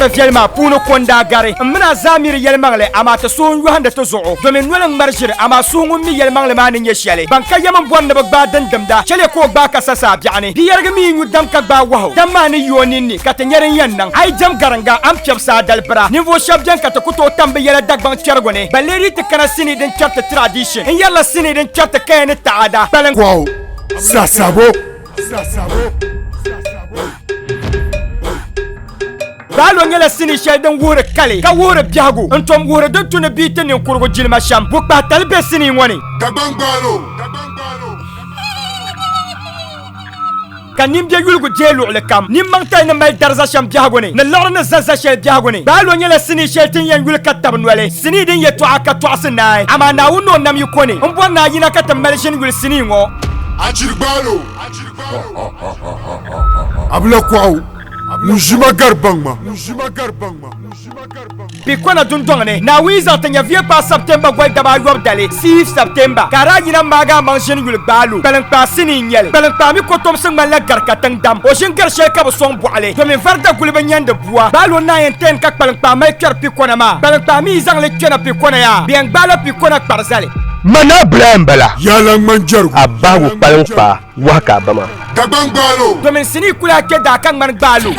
kara fielma puno konda gare mna zamir yelmangle amata so yuhanda to zo domin nolan marjir ama so ngummi yelmangle manin yeshale banka yaman bonda ba dandamda chele ko ba ka sasa biane biyarga mi nyu dam ka ba waho dam mani yoninni katanyaren yannan ai jam garanga am pyapsa dalbra nivo shabjan kata kuto tambe yela dagban chargone baleri te kana sini den charte tradition en yalla sini den charte kayne taada balan wow sasabo Balo ngela sini shelden wure kale ka wure biago antom wure de tuna biten en kurgo jilma sham bu ba talbe sini ngoni Dagbani kanim je yulgo jelu le kam nim mangtay na may darza sham biago ne na lorna zaza shel biago ne balo ngela sini shelten yan yul katab nwele sini din yeto aka to asinai ama na wono nam yukoni mbo na yina katam malshin yul sini ngo GBAALO abla kwaw Mujima garbangma Bikwana dundongane na wiza tanya vie pa September gwal daba yob dale 6 September kara yina maga manshin yul balu balang pa sini nyel balang pa mi ko tom sing mala garkatang dam o shin gar sheka bo song boale to min farda gulbe nyande buwa balu na enten kak balang pa mai kar pikona ma balang pa mi zang le kena pikona ya bien bala pikona parzale mana blambala yalang manjaru abawu palpa waka bama Dagbani to min sini kula ke da kan man balu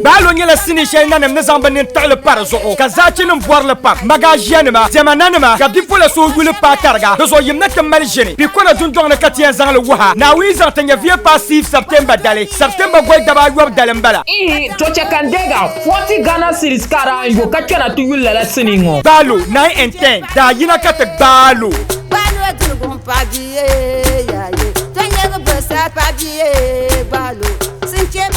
Balo nyela sini shel nanem ne zamba nin tale par zo ka zachi nim bor le pak magajiane ma zemana ma ka bifola so wule pa targa zo yimna tamal jeni bi kona dundong ne katien zang le waha na wiza tanya vie pa 6 September dale September goy daba yob dale mbala to chekandega 40 Ghana cedis kara yo ka chana tu yule la sini ngo Balo 9 and 10 da yina kata balo Balo papier, ya ye. Tanya go besa papier, balo. Sinche